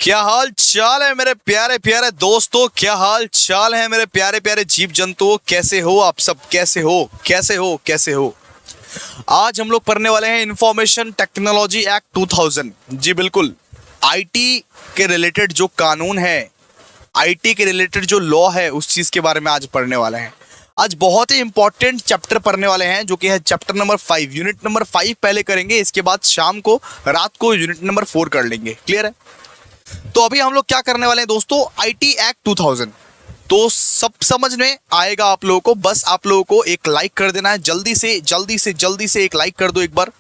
क्या हाल चाल है मेरे प्यारे प्यारे दोस्तों, क्या हाल चाल है मेरे प्यारे प्यारे जीव जंतुओं। कैसे हो आप सब, कैसे हो कैसे हो कैसे हो। आज हम लोग पढ़ने वाले हैं इंफॉर्मेशन टेक्नोलॉजी एक्ट 2000। जी बिल्कुल, आईटी के रिलेटेड जो कानून है, आईटी के रिलेटेड जो लॉ है, उस चीज के बारे में आज पढ़ने वाले हैं। आज बहुत ही इंपॉर्टेंट चैप्टर पढ़ने वाले हैं, जो कि है चैप्टर नंबर 5। यूनिट नंबर 5 पहले करेंगे, इसके बाद शाम को रात को यूनिट नंबर 4 कर लेंगे। क्लियर है? तो अभी हम लोग क्या करने वाले हैं दोस्तों, आईटी एक्ट 2000। तो सब समझ में आएगा आप लोगों को। बस आप लोगों को एक लाइक कर देना है, जल्दी से जल्दी से जल्दी से एक लाइक कर दो एक बार,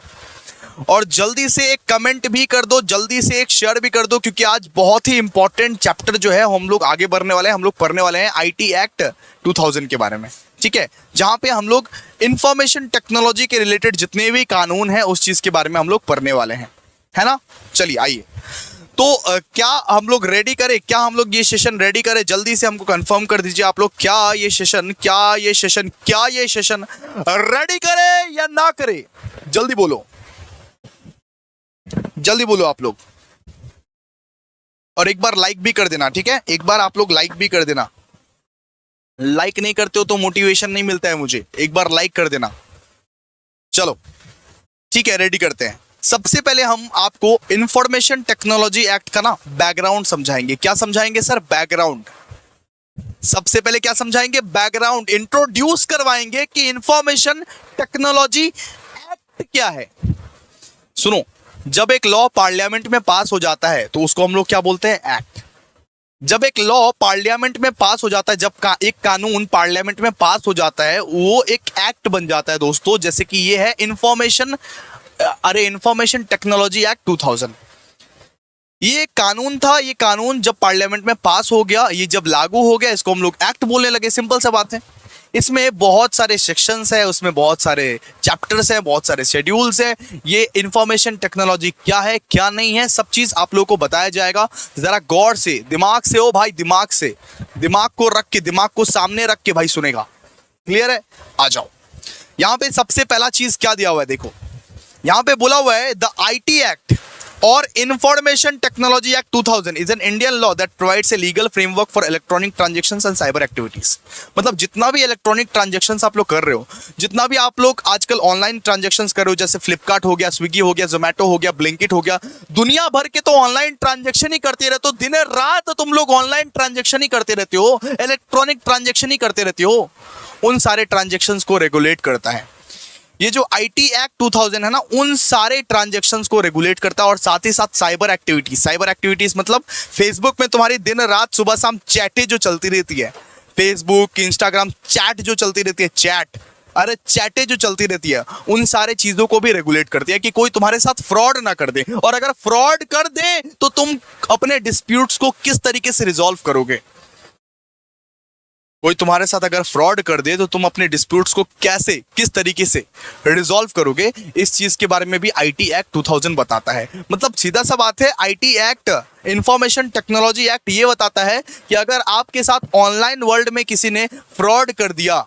और जल्दी से एक कमेंट भी कर दो, जल्दी से एक शेयर भी कर दो, क्योंकि आज बहुत ही इंपॉर्टेंट चैप्टर जो है हम लोग आगे बढ़ने वाले हैं। हम लोग पढ़ने वाले हैं आईटी एक्ट 2000 के बारे में, ठीक है, जहां पे हम लोग इंफॉर्मेशन टेक्नोलॉजी के रिलेटेड जितने भी कानून हैं उस चीज के बारे में हम लोग पढ़ने वाले हैं, है ना। चलिए आइए, तो क्या हम लोग रेडी करें, क्या हम लोग ये सेशन रेडी करें? जल्दी से हमको कंफर्म कर दीजिए आप लोग, क्या ये सेशन रेडी करें या ना करें? जल्दी बोलो, जल्दी बोलो आप लोग। और एक बार लाइक भी कर देना, ठीक है, एक बार आप लोग लाइक भी कर देना। लाइक नहीं करते हो तो मोटिवेशन नहीं मिलता है मुझे, एक बार लाइक कर देना। चलो ठीक है, रेडी करते हैं। सबसे पहले हम आपको इंफॉर्मेशन टेक्नोलॉजी एक्ट का ना बैकग्राउंड समझाएंगे। क्या समझाएंगे सर? बैकग्राउंड। सबसे पहले क्या समझाएंगे? बैकग्राउंड, इंट्रोड्यूस करवाएंगे कि इंफॉर्मेशन टेक्नोलॉजी एक्ट क्या है। सुनो, जब एक लॉ पार्लियामेंट में पास हो जाता है तो उसको हम लोग क्या बोलते हैं? एक्ट। जब एक लॉ पार्लियामेंट में पास हो जाता है, जब एक कानून पार्लियामेंट में पास हो जाता है, वो एक एक्ट बन जाता है दोस्तों। जैसे कि ये है इंफॉर्मेशन टेक्नोलॉजी एक्ट 2000। ये कानून था, ये कानून जब पार्लियामेंट में पास हो गया, ये जब लागू हो गया, इसको हम लोग एक्ट बोलने लगे। सिंपल सा बात है। इसमें बहुत सारे सेक्शंस है, उसमें बहुत सारे चैप्टर्स हैं, बहुत सारे शेड्यूल्स हैं। ये इंफॉर्मेशन टेक्नोलॉजी क्या है क्या नहीं है, सब चीज आप लोगों को बताया जाएगा। जरा गौर से, दिमाग से हो भाई, दिमाग से, दिमाग को रख के, दिमाग को सामने रख के भाई सुनेगा। क्लियर है? आ जाओ। यहां पे सबसे पहला चीज क्या दिया हुआ है, देखो यहां पे बोला हुआ है, द आईटी एक्ट और information technology act 2000 is an Indian law that provides a legal framework for electronic transactions and cyber activities. मतलब जितना भी इलेक्ट्रॉनिक ट्रांजैक्शंस आप लोग कर रहे हो, जितना भी आप लोग आजकल ऑनलाइन ट्रांजैक्शंस कर रहे हो, जैसे फ्लिपकार्ट हो गया, स्विगी हो गया, जोमेटो हो गया, ब्लिंकिट हो गया, दुनिया भर के तो ऑनलाइन ट्रांजैक्शन ही करते रहते हो। दिन रात तुम लोग ऑनलाइन ट्रांजैक्शन ही करते रहते हो, इलेक्ट्रॉनिक ट्रांजैक्शन ही करते रहते हो। उन सारे ट्रांजैक्शंस को रेगुलेट करता है ये जो आईटी एक्ट 2000 है ना, उन सारे ट्रांजैक्शंस को रेगुलेट करता है। और साथ ही साथ साइबर एक्टिविटीज मतलब फेसबुक में तुम्हारी दिन रात सुबह शाम चैटें जो चलती रहती है, फेसबुक इंस्टाग्राम चैट जो चलती रहती है, चैटें जो चलती रहती है, उन सारे चीजों को भी रेगुलेट करती है कि कोई तुम्हारे साथ फ्रॉड ना कर दे। और अगर फ्रॉड कर दे तो तुम अपने डिस्प्यूट्स को किस तरीके से रिजॉल्व करोगे। कोई तुम्हारे साथ अगर फ्रॉड कर दे तो तुम अपने डिस्प्यूट्स को कैसे, किस तरीके से रिजॉल्व करोगे, इस चीज के बारे में भी आईटी एक्ट 2000 बताता है। मतलब सीधा सा बात है, IT act, information technology act ये बताता है कि अगर आपके साथ ऑनलाइन वर्ल्ड में किसी ने फ्रॉड कर दिया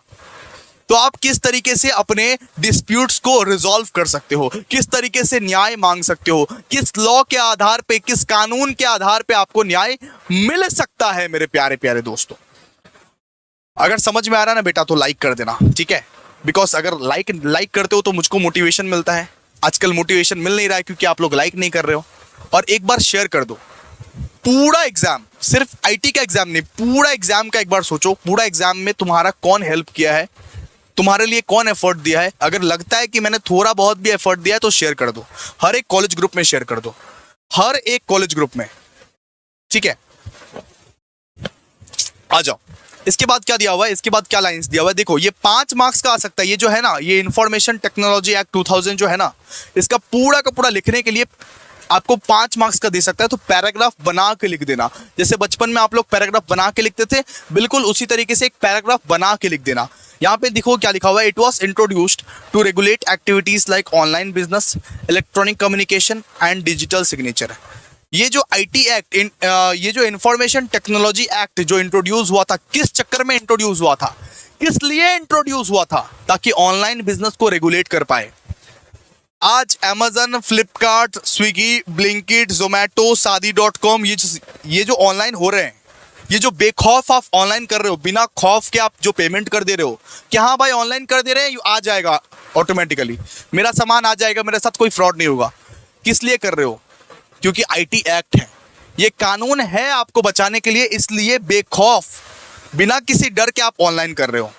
तो आप किस तरीके से अपने डिस्प्यूट्स को रिजॉल्व कर सकते हो, किस तरीके से न्याय मांग सकते हो, किस लॉ के आधार पे, किस कानून के आधार पे आपको न्याय मिल सकता है। मेरे प्यारे प्यारे दोस्तों, अगर समझ में आ रहा है ना बेटा तो लाइक कर देना, ठीक है, बिकॉज अगर लाइक करते हो तो मुझको मोटिवेशन मिलता है। आजकल मोटिवेशन मिल नहीं रहा है क्योंकि आप लोग लाइक नहीं कर रहे हो। और एक बार शेयर कर दो। पूरा एग्जाम, सिर्फ आईटी का एग्जाम नहीं, पूरा एग्जाम का एक बार सोचो, पूरा एग्जाम में तुम्हारा कौन हेल्प किया है, तुम्हारे लिए कौन एफर्ट दिया है। अगर लगता है कि मैंने थोड़ा बहुत भी एफर्ट दिया है तो शेयर कर दो, हर एक कॉलेज ग्रुप में शेयर कर दो, हर एक कॉलेज ग्रुप में, ठीक है। आ जाओ, इसके बाद क्या दिया हुआ है, इसके बाद क्या लाइंस दिया हुआ है, देखो ये 5 मार्क्स का आ सकता है। ये जो है ना, ये इंफॉर्मेशन टेक्नोलॉजी एक्ट 2000 जो है ना, इसका पूरा का पूरा लिखने के लिए आपको 5 मार्क्स का दे सकता है। तो पैराग्राफ बना के लिख देना, जैसे बचपन में आप लोग पैराग्राफ बना के लिखते थे, बिल्कुल उसी तरीके से एक पैराग्राफ बना के लिख देना। यहाँ पे देखो क्या लिखा हुआ है, it was introduced to regulate activities like online business, electronic communication and digital signature. ये जो आईटी एक्ट, ये जो इंफॉर्मेशन टेक्नोलॉजी एक्ट जो इंट्रोड्यूस हुआ था, किस चक्कर में इंट्रोड्यूस हुआ था, किस लिए इंट्रोड्यूस हुआ था? ताकि ऑनलाइन बिजनेस को रेगुलेट कर पाए। आज अमेजन, फ्लिपकार्ट, स्विगी, ब्लिंकिट, जोमेटो, शादी.com ये जो ऑनलाइन हो रहे हैं, ये जो बेखौफ आप ऑनलाइन कर रहे हो, बिना खौफ के आप जो पेमेंट कर दे रहे हो कि हाँ भाई ऑनलाइन कर दे रहे हैं, आ जाएगा ऑटोमेटिकली, मेरा सामान आ जाएगा, मेरे साथ कोई फ्रॉड नहीं होगा। किस लिए कर रहे हो? क्योंकि आईटी एक्ट है, ये कानून है आपको बचाने के लिए, इसलिए बेखौफ बिना किसी डर के आप ऑनलाइन कर रहे हो।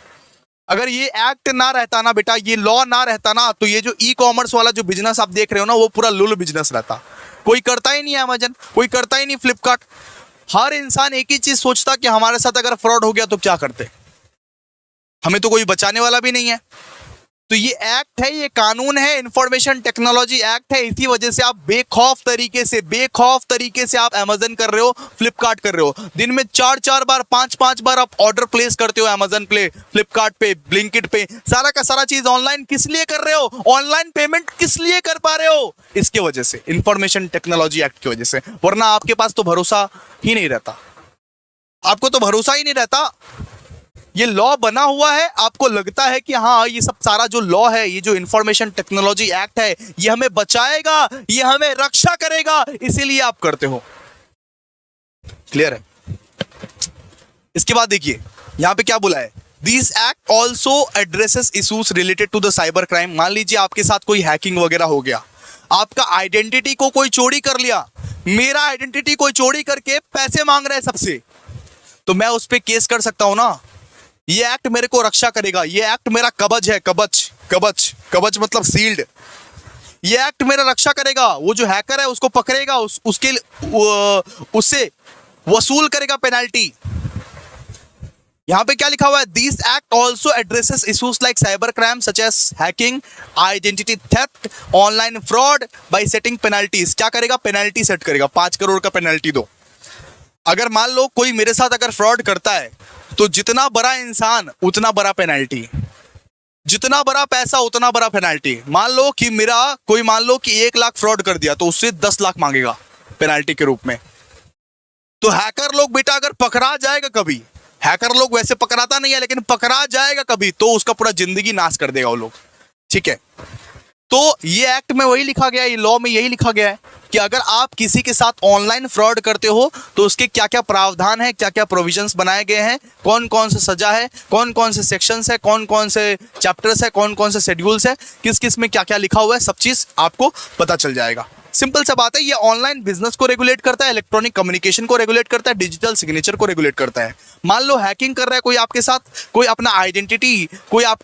अगर ये एक्ट ना रहता ना बेटा, ये लॉ ना रहता ना, तो ये जो ई कॉमर्स वाला जो बिजनेस आप देख रहे हो ना, वो पूरा लुल बिजनेस रहता। कोई करता ही नहीं अमेजन, कोई करता ही नहीं फ्लिपकार्ट। हर इंसान एक ही चीज सोचता कि हमारे साथ अगर फ्रॉड हो गया तो क्या करते, हमें तो कोई बचाने वाला भी नहीं है। तो ये एक्ट है, ये कानून है, इंफॉर्मेशन टेक्नोलॉजी एक्ट है। इसी वजह से आप बेखौफ तरीके से आप अमेजन कर रहे हो, फ्लिपकार्ट कर रहे हो। दिन में 4-4 बार, 5-5 बार आप ऑर्डर प्लेस करते हो अमेजन पे, फ्लिपकार्ट पे, ब्लिंकिट पे, सारा का सारा चीज ऑनलाइन किस लिए कर रहे हो? ऑनलाइन पेमेंट किस लिए कर पा रहे हो? इसके वजह से, इंफॉर्मेशन टेक्नोलॉजी एक्ट की वजह से। वरना आपके पास तो भरोसा ही नहीं रहता, आपको तो भरोसा ही नहीं रहता। ये लॉ बना हुआ है, आपको लगता है कि हाँ ये सब सारा जो लॉ है, ये जो इंफॉर्मेशन टेक्नोलॉजी एक्ट है, ये हमें बचाएगा, ये हमें रक्षा करेगा, इसीलिए आप करते हो। क्लियर है? इसके बाद देखिए यहां पे क्या बोला है, this act also addresses issues related to the cyber crime. मान लीजिए आपके साथ कोई हैकिंग वगैरह हो गया, आपका आइडेंटिटी को कोई चोरी कर लिया, मेरा आइडेंटिटी कोई चोरी करके पैसे मांग रहा है सबसे, तो मैं उस पर केस कर सकता हूं ना। ये एक्ट मेरे को रक्षा करेगा, ये एक्ट मेरा कवच है, कवच मतलब शील्ड। ये एक्ट मेरा रक्षा करेगा, वो जो हैकर है उसको पकड़ेगा, उससे वसूल करेगा पेनल्टी। यहां पे क्या लिखा हुआ है, this act also addresses issues like cyber crime such as hacking, identity theft, online fraud by setting penalties. क्या करेगा? पेनल्टी सेट करेगा, 5 करोड़ का पेनल्टी दो। अगर मान लो कोई मेरे साथ अगर फ्रॉड करता है, तो जितना बड़ा इंसान उतना बड़ा पेनल्टी, जितना बड़ा पैसा उतना बड़ा पेनल्टी। मान लो कि मान लो कि 1 लाख फ्रॉड कर दिया, तो उससे 10 लाख मांगेगा पेनल्टी के रूप में। तो हैकर लोग बेटा अगर पकड़ा जाएगा कभी, हैकर लोग वैसे पकड़ाता नहीं है, लेकिन पकड़ा जाएगा कभी तो उसका पूरा जिंदगी नाश कर देगा वो लोग। ठीक है, तो ये एक्ट में वही लिखा गया है, ये लॉ में यही लिखा गया है कि अगर आप किसी के साथ ऑनलाइन फ्रॉड करते हो तो उसके क्या क्या प्रावधान है, क्या क्या प्रोविजंस बनाए गए हैं, कौन कौन से सजा है, कौन कौन से सेक्शंस है, कौन कौन से चैप्टर्स है, कौन कौन से शेड्यूल्स है, किस किस में क्या क्या लिखा हुआ है, सब चीज आपको पता चल जाएगा। सिंपल सा बात है, ये ऑनलाइन बिजनेस को रेगुलेट करता है, इलेक्ट्रॉनिक कम्युनिकेशन को रेगुलेट करता है, डिजिटल सिग्नेचर को रेगुलेट करता है। मान लो हैकिंग कर रहा है कोई आपके साथ, कोई आपका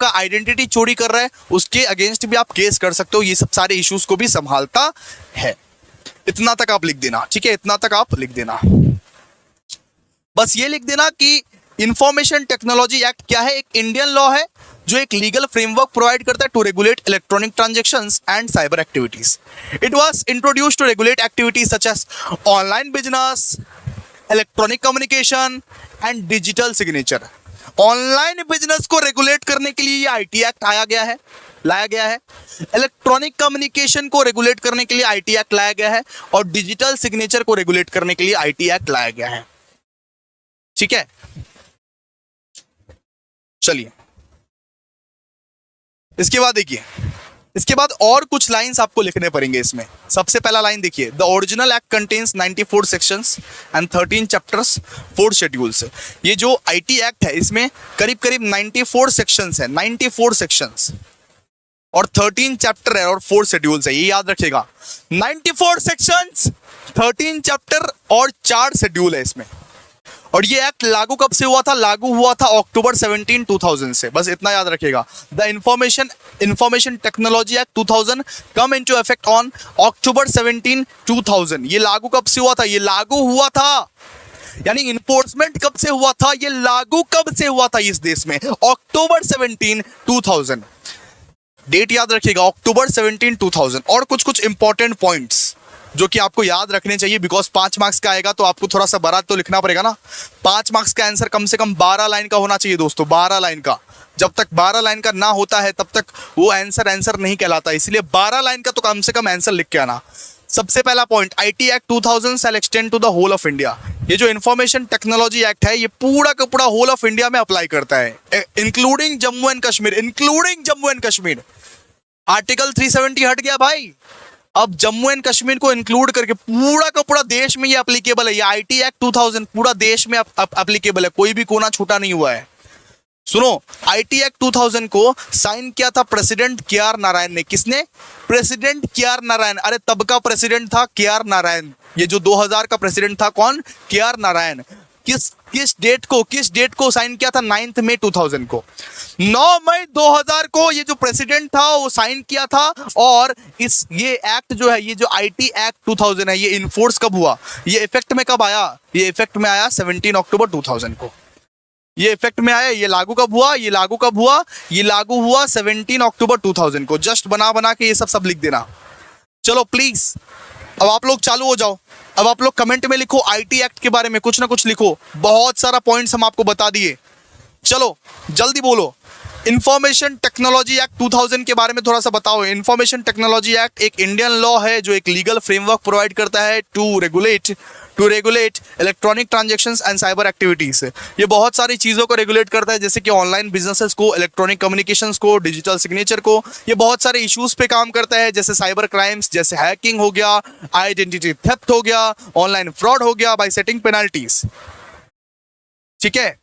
आइडेंटिटी चोरी कर रहा है, उसके अगेंस्ट भी आप केस कर सकते हो। ये सब सारे इश्यूज को भी संभालता है। इतना तक आप लिख देना, ठीक है, इतना तक आप लिख देना। बस ये लिख देना कि इंफॉर्मेशन टेक्नोलॉजी एक्ट क्या है, एक इंडियन लॉ है जो एक लीगल फ्रेमवर्क प्रोवाइड करता है to regulate electronic transactions and cyber activities. It was introduced to regulate activities such as online business, electronic communication and digital signature. Online business को regulate करने के लिए ये आईटी एक्ट लाया गया है। इलेक्ट्रॉनिक कम्युनिकेशन को रेगुलेट करने के लिए आईटी एक्ट लाया गया है, और डिजिटल सिग्नेचर को रेगुलेट करने के लिए आईटी एक्ट लाया गया है। ठीक है, चलिए इसके बाद देखिए, इसके बाद और कुछ लाइंस आपको लिखने पड़ेंगे इसमें। सबसे पहला लाइन देखिए, the original act contains 94 sections and 13 chapters, 4 schedules. ये जो आईटी एक्ट है इसमें करीब करीब 94 सेक्शंस है, 94 सेक्शंस, और 13 चैप्टर है और 4 शेड्यूल्स है। ये याद रखिएगा, 94 सेक्शंस, 13 चैप्टर और 4 शेड्यूल है इसमें। और ये एक्ट लागू कब से हुआ था? लागू हुआ था अक्टूबर 17, 2000 से। बस इतना याद रखिएगा। The information technology act 2000 come into effect on October 17, 2000। ये लागू कब से हुआ था? ये लागू हुआ था, यानी इन्फोर्समेंट कब से हुआ था, ये लागू कब से हुआ था इस देश में? अक्टूबर 17, 2000। डेट याद रखिएगा, अक्टूबर 17, 2000। और कुछ इंपॉर्टेंट पॉइंट्स जो कि आपको याद रखने चाहिए, बिकॉज 5 मार्क्स का आएगा तो आपको थोड़ा सा बड़ा तो लिखना पड़ेगा ना। 5 मार्क्स का आंसर कम से कम 12 लाइन का होना चाहिए दोस्तों, 12 लाइन का। जब तक 12 लाइन का ना होता है तब तक वो आंसर नहीं कहलाता, इसलिए 12 लाइन का तो कम से कम आंसर लिख के आना। सबसे पहला point, IT act 2000 shall extend to the whole of India. ये जो इंफॉर्मेशन टेक्नोलॉजी एक्ट है ये पूरा का पूरा होल ऑफ इंडिया में अप्लाई करता है, including Jammu and Kashmir, article 370 हट गया भाई। अब जम्मू एंड कश्मीर को इंक्लूड करके पूरा का पूरा देश में ये एप्लीकेबल है। ये आईटी एक्ट 2000 पूरा देश में एप्लीकेबल है, कोई भी कोना छूटा नहीं हुआ है। सुनो, आईटी एक्ट 2000 को साइन किया था प्रेसिडेंट के आर नारायण ने। किसने? प्रेसिडेंट के आर नारायण। अरे तब का प्रेसिडेंट था के आर नारायण। ये जो 2000 का प्रेसिडेंट था कौन? के आर नारायण। किस डेट को साइन किया था? 9 मई 2000 को। 9 मई 2000 को ये जो प्रेसिडेंट था वो साइन किया था। और ये एक्ट जो है, ये जो आईटी एक्ट 2000 है, ये इन्फोर्स कब हुआ? ये इफेक्ट में कब आया? ये इफेक्ट में आया 17 अक्टूबर 2000 को। ये इफेक्ट में आया। ये लागू कब हुआ? ये लागू कब हुआ? ये लागू हुआ 17 अक्टूबर 2000 को। जस्ट बना के ये सब लिख देना। चलो प्लीज, अब आप लोग चालू हो जाओ। अब आप लोग कमेंट में लिखो आईटी एक्ट के बारे में कुछ ना कुछ लिखो। बहुत सारा पॉइंट्स हम आपको बता दिए। चलो जल्दी बोलो। इंफॉर्मेशन टेक्नोलॉजी एक्ट 2000 के बारे में थोड़ा सा बताओ। इंफॉर्मेशन टेक्नोलॉजी एक्ट एक इंडियन लॉ है जो एक लीगल फ्रेमवर्क प्रोवाइड करता है to regulate electronic transactions and cyber activities. ये बहुत सारी चीज़ों को रेगुलेट करता है, जैसे कि ऑनलाइन बिजनेसेस को, इलेक्ट्रॉनिक कम्युनिकेशंस को, डिजिटल सिग्नेचर को। ये बहुत सारे इश्यूज पे काम करता है, जैसे साइबर क्राइम्स, जैसे हैकिंग हो गया, आइडेंटिटी थेफ्ट हो गया, ऑनलाइन फ्रॉड हो गया, बाय सेटिंग पेनाल्टीज। ठीक है।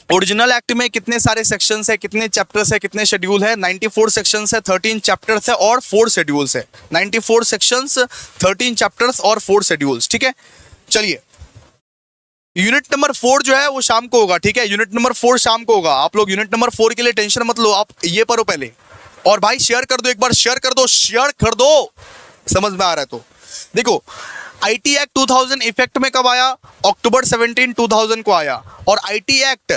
ओरिजिनल एक्ट में कितने सारे सेक्शंस है, कितने चैप्टर्स है, कितने शेड्यूल है? 94 सेक्शंस है, 13 चैप्टर्स है और 4 शेड्यूल्स है। 94 सेक्शंस, 13 चैप्टर्स और 4 शेड्यूल्स। ठीक है, चलिए यूनिट नंबर 4 जो है वो शाम को होगा। ठीक है, यूनिट नंबर 4 शाम को होगा। आप लोग यूनिट नंबर 4 के लिए टेंशन मत लो, आप ये पढ़ो पहले। और भाई शेयर कर दो, एक बार शेयर कर दो, समझ में आ रहा है तो। देखो, आईटी एक्ट 2000 इफेक्ट में कब आया? अक्टूबर 17, 2000 को आया। और IT act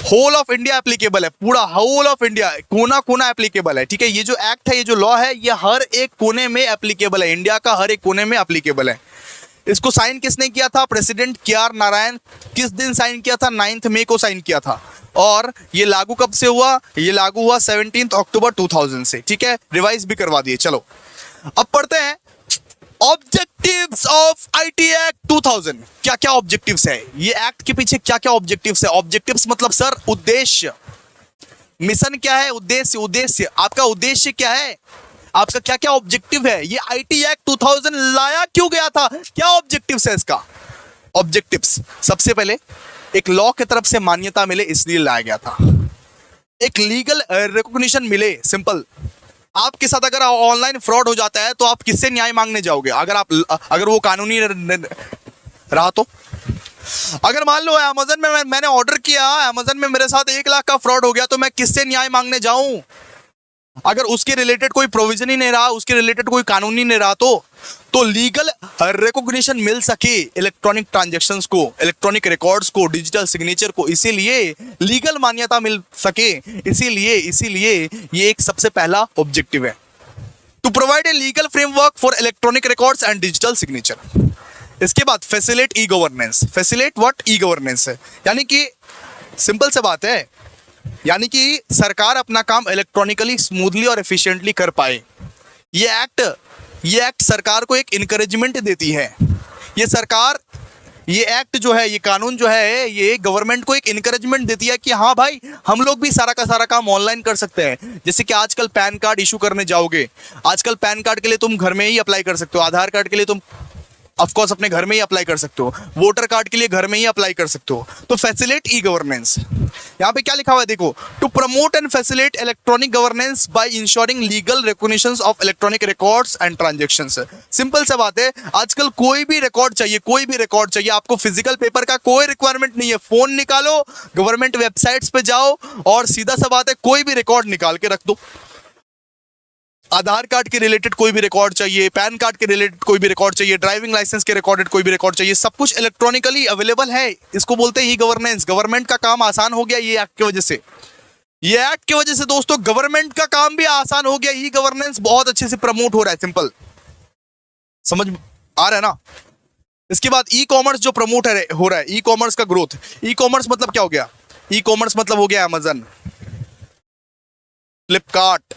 whole of India applicable है, पूरा होल ऑफ इंडिया, कोना कोना एप्लीकेबल है। ठीक है, ये जो एक्ट है, ये जो लॉ है, ये हर एक कोने में एप्लीकेबल है, इंडिया का हर एक कोने में एप्लीकेबल है। इसको साइन किसने किया था? प्रेसिडेंट के आर नारायण। किस दिन साइन किया था? 9 मई को साइन किया था। और ये लागू कब से हुआ? ये लागू हुआ 17 अक्टूबर 2000 से। ठीक है, रिवाइज भी करवा दिए। चलो अब पढ़ते हैं ऑब्जेक्टिव्स ऑफ आईटी एक्ट 2000। क्या क्या ऑब्जेक्टिव्स है? ये एक्ट के पीछे क्या क्या ऑब्जेक्टिव्स है? ऑब्जेक्टिव्स मतलब सर उद्देश्य। मिशन क्या है? उद्देश्य। आपका उद्देश्य क्या है? आपका क्या क्या ऑब्जेक्टिव है? ये आईटी एक्ट 2000 लाया क्यों गया था? क्या ऑब्जेक्टिव्स है इसका? ऑब्जेक्टिव्स, सबसे पहले एक लॉ की तरफ से मान्यता मिले इसलिए लाया गया था, एक लीगल रिकॉग्निशन मिले। सिंपल। आपके साथ अगर ऑनलाइन फ्रॉड हो जाता है तो आप किससे न्याय मांगने जाओगे? अगर वो कानूनी रहा तो। अगर मान लो अमेज़न में मैंने ऑर्डर किया, अमेज़न में मेरे साथ 1 लाख का फ्रॉड हो गया, तो मैं किससे न्याय मांगने जाऊं? अगर उसके रिलेटेड कोई प्रोविजन ही नहीं रहा, उसके रिलेटेड कोई कानून ही नहीं रहा, तो लीगल रिकॉग्निशन मिल सके इलेक्ट्रॉनिक ट्रांजैक्शंस को, इलेक्ट्रॉनिक रिकॉर्ड्स को, डिजिटल सिग्नेचर को, इसीलिए लीगल मान्यता मिल सके, इसीलिए ये एक सबसे पहला ऑब्जेक्टिव है, to provide a legal framework for electronic records and digital signature. इसके बाद facilitate e governance. Facilitate what? E governance है, यानी कि सिंपल सी बात है, यानी कि सरकार अपना काम इलेक्ट्रॉनिकली स्मूथली और एफिशिएंटली कर पाए। ये एक्ट सरकार को एक इनकरेजमेंट देती है। ये एक्ट जो है, ये कानून जो है, ये गवर्नमेंट को एक इनकरेजमेंट देती है कि हाँ भाई, हम लोग भी सारा का सारा काम ऑनलाइन कर सकते हैं। जैसे कि आजकल पैन कार्ड इशू करने जाओगे, आजकल पैन कार्ड के लिए तुम घर में ही अप्लाई कर सकते हो, आधार कार्ड के लिए तुम ऑफकोर्स अपने घर में ही अप्लाई कर सकते हो, वोटर कार्ड के लिए घर में ही अप्लाई कर सकते हो। तो फैसिलिटेट ई गवर्नेंस, यहाँ पे क्या लिखा हुआ है देखो, to promote and facilitate electronic governance by ensuring legal recognitions of electronic records and transactions. Simple सा बात है, आजकल कोई भी रिकॉर्ड चाहिए, आपको फिजिकल पेपर का कोई रिक्वायरमेंट नहीं है। फोन निकालो, गवर्नमेंट वेबसाइट्स पे जाओ और सीधा सा बात है, कोई भी रिकॉर्ड निकाल के रख दो। आधार कार्ड के रिलेटेड कोई भी रिकॉर्ड चाहिए, पैन कार्ड के रिलेटेड कोई भी रिकॉर्ड चाहिए, ड्राइविंग लाइसेंस के रिकॉर्डेड कोई भी रिकॉर्ड चाहिए, सब कुछ इलेक्ट्रॉनिकली अवेलेबल है। इसको बोलते हैं ई गवर्नेंस। गवर्नमेंट का काम आसान हो गया ये एक्ट की वजह से। ये एक्ट की वजह से दोस्तों गवर्नमेंट का काम भी आसान हो गया। ई गवर्नेंस बहुत अच्छे से प्रमोट हो रहा है। सिंपल समझ आ रहा है ना? इसके बाद ई कॉमर्स जो प्रमोट हो रहा है, ई कॉमर्स का ग्रोथ। ई कॉमर्स मतलब क्या हो गया? ई कॉमर्स मतलब हो गया अमेजन, फ्लिपकार्ट,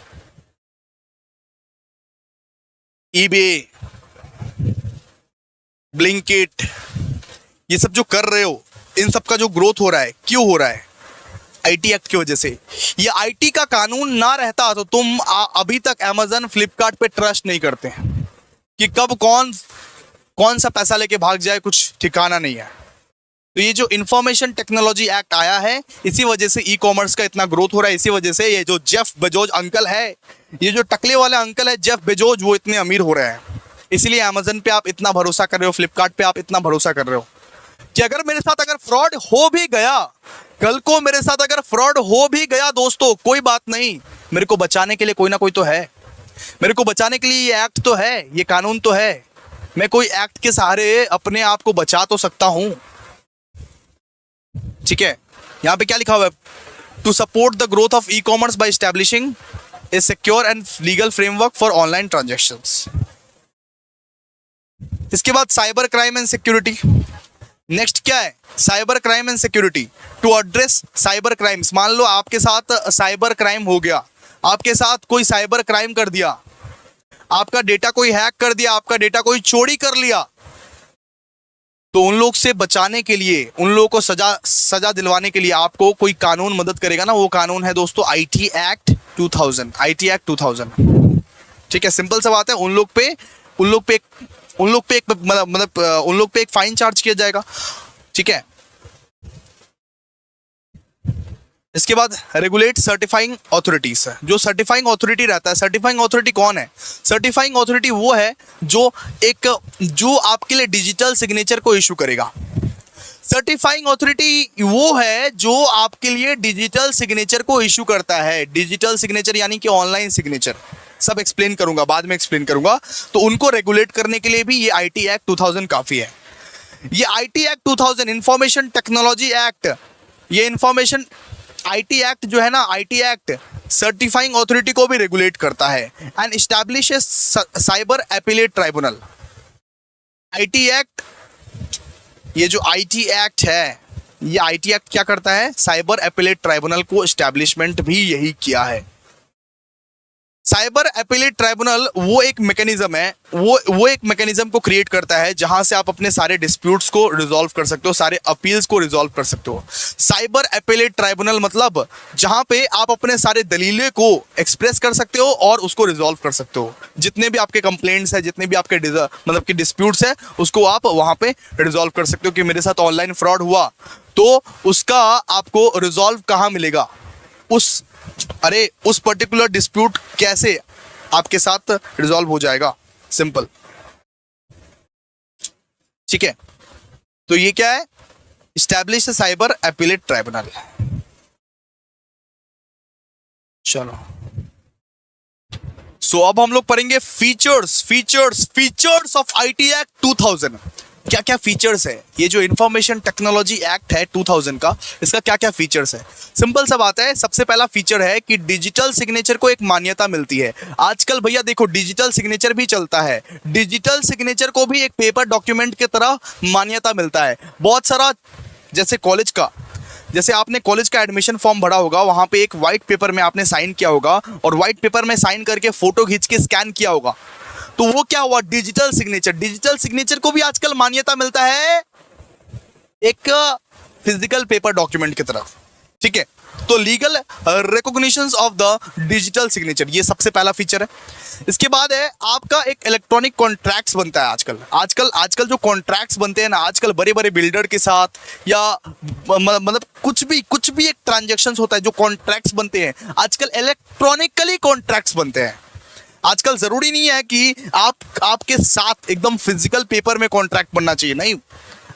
ईबे, ब्लिंकिट, ये सब जो कर रहे हो, इन सब का जो ग्रोथ हो रहा है, क्यों हो रहा है? आईटी एक्ट की वजह से। ये आईटी का कानून ना रहता तो तुम अभी तक अमेजन फ्लिपकार्ट पे ट्रस्ट नहीं करते कि कब कौन सा पैसा लेके भाग जाए, कुछ ठिकाना नहीं है। तो ये जो इंफॉर्मेशन टेक्नोलॉजी एक्ट आया है, इसी वजह से ई कॉमर्स का इतना ग्रोथ हो रहा है। इसी वजह से ये जो जेफ बेजोस अंकल है, ये जो टकले वाला अंकल है जेफ बेजोस, वो इतने अमीर हो रहे हैं। इसलिए अमेजन पे आप इतना भरोसा कर रहे हो, फ्लिपकार्ट पे आप इतना भरोसा कर रहे हो कि अगर मेरे साथ अगर फ्रॉड हो भी गया, कल को मेरे साथ अगर फ्रॉड हो भी गया दोस्तों, कोई बात नहीं, मेरे को बचाने के लिए कोई ना कोई तो है। मेरे को बचाने के लिए ये एक्ट तो है, ये कानून तो है। मैं कोई एक्ट के सहारे अपने आप को बचा तो सकता हूं। ठीक है, यहां पे क्या लिखा हुआ है? To support the growth of e commerce by establishing a secure and legal framework for online transactions. इसके बाद cyber crime and security. Next क्या है? Cyber crime and security. To address cyber crimes. मान लो आपके साथ साइबर क्राइम हो गया, आपके साथ कोई साइबर क्राइम कर दिया, आपका डेटा कोई हैक कर दिया, आपका डेटा कोई चोरी कर लिया, तो उन लोग से बचाने के लिए, उन लोगों को सजा दिलवाने के लिए आपको कोई कानून मदद करेगा ना। वो कानून है दोस्तों आईटी एक्ट 2000। IT act 2000। ठीक है, सिंपल सा बात है। उन लोग पे एक फाइन चार्ज किया जाएगा। ठीक है, इसके बाद रेगुलेट सर्टिफाइंग अथॉरिटीज। जो सर्टिफाइंग अथॉरिटी रहता है, सर्टिफाइंग अथॉरिटी कौन है? सर्टिफाइंग अथॉरिटी वो है जो आपके लिए डिजिटल सिग्नेचर को इशू करेगा। सर्टिफाइंग अथॉरिटी वो है जो आपके लिए डिजिटल सिग्नेचर को इशू करता है। डिजिटल सिग्नेचर यानी कि ऑनलाइन सिग्नेचर, सब एक्सप्लेन करूंगा, बाद में एक्सप्लेन करूंगा। तो उनको रेगुलेट करने के लिए भी ये आईटी एक्ट 2000 काफी है। ये IT act 2000 information technology act, ये इंफॉर्मेशन आईटी एक्ट जो है ना, आईटी एक्ट सर्टिफाइंग अथॉरिटी को भी रेगुलेट करता है and establishes cyber appellate tribunal. IT act, ये जो आईटी एक्ट है, ये आईटी एक्ट क्या करता है? साइबर अपीलेट ट्राइब्यूनल को एस्टैब्लिशमेंट भी यही किया है। साइबर अपीलेट ट्राइब्यूनल वो एक मैकेनिज्म है, वो एक मैकेनिज्म को क्रिएट करता है जहां से आप अपने सारे डिस्प्यूट्स को रिजॉल्व कर सकते हो, सारे अपील्स को रिजॉल्व कर सकते हो। साइबर अपीलेट ट्राइब्यूनल मतलब जहां पे आप अपने सारे दलीलें को एक्सप्रेस कर सकते हो और उसको रिजॉल्व कर सकते हो। जितने भी आपके कंप्लेंट्स है, जितने भी आपके मतलब कि डिस्प्यूट्स है, उसको आप वहां पे रिजॉल्व कर सकते हो कि मेरे साथ ऑनलाइन फ्रॉड हुआ, तो उसका आपको रिजॉल्व कहाँ मिलेगा, उस पर्टिकुलर डिस्प्यूट कैसे आपके साथ रिजॉल्व हो जाएगा। सिंपल। ठीक है, तो ये क्या है? Establish cyber appellate tribunal. चलो, सो अब हम लोग पढ़ेंगे फीचर्स ऑफ आईटी एक्ट 2000। क्या क्या फीचर्स है? ये जो इंफॉर्मेशन टेक्नोलॉजी एक्ट है 2000 का, इसका क्या क्या फीचर्स है? सिंपल सा बात है, सबसे पहला फीचर है कि डिजिटल सिग्नेचर को एक मान्यता मिलती है। आजकल भैया देखो, डिजिटल सिग्नेचर भी चलता है, डिजिटल सिग्नेचर को भी एक पेपर डॉक्यूमेंट की तरह मान्यता मिलता है। बहुत सारा, जैसे आपने कॉलेज का एडमिशन फॉर्म भरा होगा, वहां पे एक व्हाइट पेपर में आपने साइन किया होगा और व्हाइट पेपर में साइन करके फोटो खींच के स्कैन किया होगा, तो वो क्या हुआ? Digital signature. डिजिटल सिग्नेचर को भी आजकल मान्यता मिलता है एक फिजिकल पेपर डॉक्यूमेंट की तरफ। ठीक है, तो legal recognition of the digital signature, ये सबसे पहला फीचर है। इसके बाद है आपका एक इलेक्ट्रॉनिक कॉन्ट्रैक्ट्स बनता है। आजकल जो कॉन्ट्रैक्ट्स बनते हैं ना, आजकल बड़े बड़े बिल्डर के साथ या मतलब कुछ भी एक ट्रांजैक्शंस होता है, जो कॉन्ट्रैक्ट्स बनते हैं आजकल इलेक्ट्रॉनिकली कॉन्ट्रैक्ट्स बनते हैं। आजकल जरूरी नहीं है कि आपके साथ एकदम फिजिकल पेपर में कॉन्ट्रैक्ट बनना चाहिए, नहीं,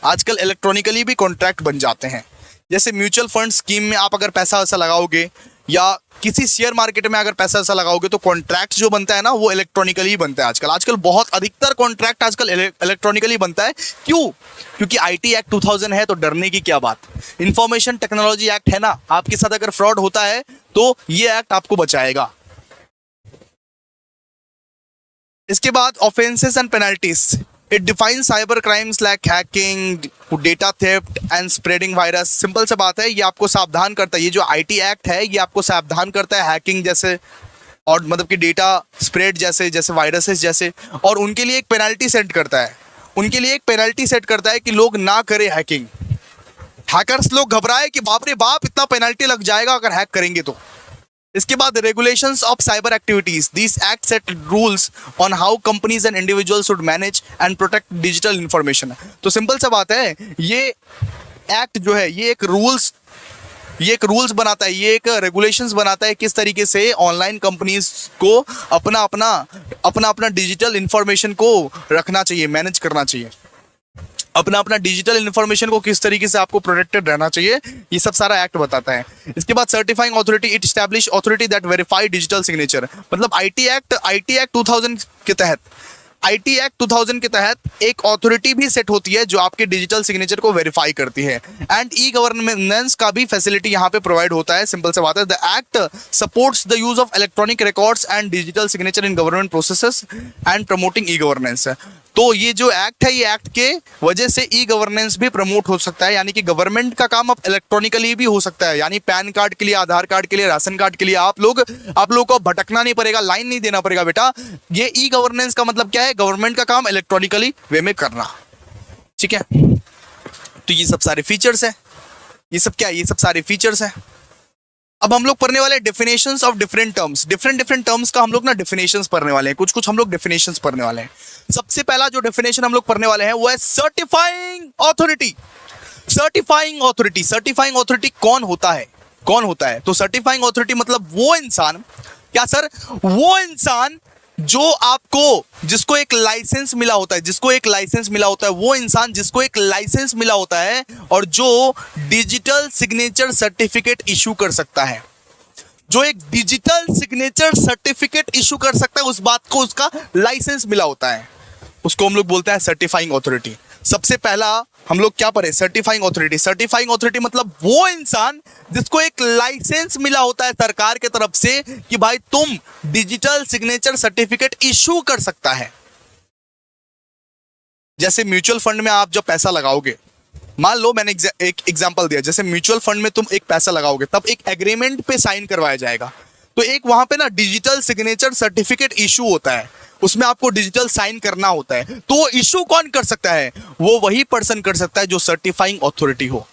आजकल इलेक्ट्रॉनिकली भी कॉन्ट्रैक्ट बन जाते हैं। जैसे म्यूचुअल फंड स्कीम में आप अगर पैसा वैसा लगाओगे या किसी शेयर मार्केट में अगर पैसा वैसा लगाओगे, तो कॉन्ट्रैक्ट जो बनता है ना, वो इलेक्ट्रॉनिकली बनता है। आजकल बहुत अधिकतर कॉन्ट्रैक्ट आजकल इलेक्ट्रॉनिकली बनता है। क्यों? क्योंकि आईटी एक्ट 2000 है, तो डरने की क्या बात। इंफॉर्मेशन टेक्नोलॉजी एक्ट है ना, आपके साथ अगर फ्रॉड होता है तो ये एक्ट आपको बचाएगा। इसके बाद offences and penalties. It defines cyber crimes like hacking, data theft and spreading virus. Simple सा बात है, ये आपको सावधान करता है। ये जो आईटी एक्ट है, ये आपको सावधान करता है हैकिंग जैसे, और मतलब कि डेटा स्प्रेड जैसे वायरसेस जैसे, और उनके लिए एक पेनल्टी सेट करता है। कि लोग ना करें हैकिंग। हैकर्स लोग घबराए कि बाप रे बाप इतना पेनल्टी लग जाएगा अगर हैक करेंगे तो। इसके बाद regulations of cyber activities, this act set rules on how companies and individuals should manage and protect digital information. तो सिंपल सा बात है, ये एक्ट जो है ये एक रूल्स बनाता है, ये एक रेगुलेशंस बनाता है किस तरीके से ऑनलाइन कंपनीज को अपना अपना डिजिटल इंफॉर्मेशन को रखना चाहिए, मैनेज करना चाहिए, अपना डिजिटल इंफॉर्मेशन को किस तरीके से आपको प्रोटेक्टेड रहना चाहिए, ये सब सारा एक्ट बताता है। इसके बाद certifying authority, it establish authority that verify digital signature, मतलब आईटी एक्ट 2000 के तहत, आईटी एक्ट 2000 के तहत एक अथॉरिटी भी सेट होती है जो आपके डिजिटल सिग्नेचर को वेरीफाई करती है। एंड ई गवर्नेंस का भी फैसिलिटी यहाँ पे प्रोवाइड होता है। सिंपल से बात है, the act supports the use of electronic records and digital signature in government processes and promoting E governance. तो ये जो एक्ट है, ये एक्ट के वजह से ई गवर्नेंस भी प्रमोट हो सकता है, यानी कि गवर्नमेंट का काम अब इलेक्ट्रॉनिकली भी हो सकता है। यानी पैन कार्ड के लिए, आधार कार्ड के लिए, राशन कार्ड के लिए आप लोगों को भटकना नहीं पड़ेगा, लाइन नहीं देना पड़ेगा बेटा। ये ई गवर्नेंस का मतलब क्या है, गवर्नमेंट का काम इलेक्ट्रॉनिकली वे में करना, ठीक है। तो ये सब सारे फीचर्स है, ये सब क्या है, ये सब सारे फीचर्स है। अब हम लोग पढ़ने वाले definitions of different terms, different terms का हम लोग ना डेफिनेशंस पढ़ने वाले हैं, कुछ हम लोग डेफिनेशंस पढ़ने वाले हैं। सबसे पहला जो डेफिनेशन हम लोग पढ़ने वाले हैं वो है सर्टिफाइंग अथॉरिटी। सर्टिफाइंग अथॉरिटी कौन होता है? तो सर्टिफाइंग अथॉरिटी मतलब वो इंसान, क्या सर, वो इंसान जिसको एक लाइसेंस मिला होता है, वो इंसान जिसको एक लाइसेंस मिला होता है और जो डिजिटल सिग्नेचर सर्टिफिकेट इशू कर सकता है, जो एक डिजिटल सिग्नेचर सर्टिफिकेट इशू कर सकता है, उस बात को उसका लाइसेंस मिला होता है, उसको हम लोग बोलते हैं सर्टिफाइंग अथॉरिटी। सबसे पहला हम लोग क्या पढ़े, सर्टिफाइंग अथॉरिटी मतलब वो इंसान जिसको एक लाइसेंस मिला होता है सरकार की तरफ से कि भाई तुम डिजिटल सिग्नेचर सर्टिफिकेट इशू कर सकता है। जैसे म्यूचुअल फंड में आप जब पैसा लगाओगे, मान लो मैंने एक एग्जांपल दिया, जैसे म्यूचुअल फंड में तुम एक पैसा लगाओगे तब एक एग्रीमेंट पे साइन करवाया जाएगा, तो एक वहां पे ना डिजिटल सिग्नेचर सर्टिफिकेट इशू होता है, उसमें आपको डिजिटल साइन करना होता है। तो वो इशू कौन कर सकता है, वो वही पर्सन कर सकता है जो सर्टिफाइंग अथॉरिटी हो।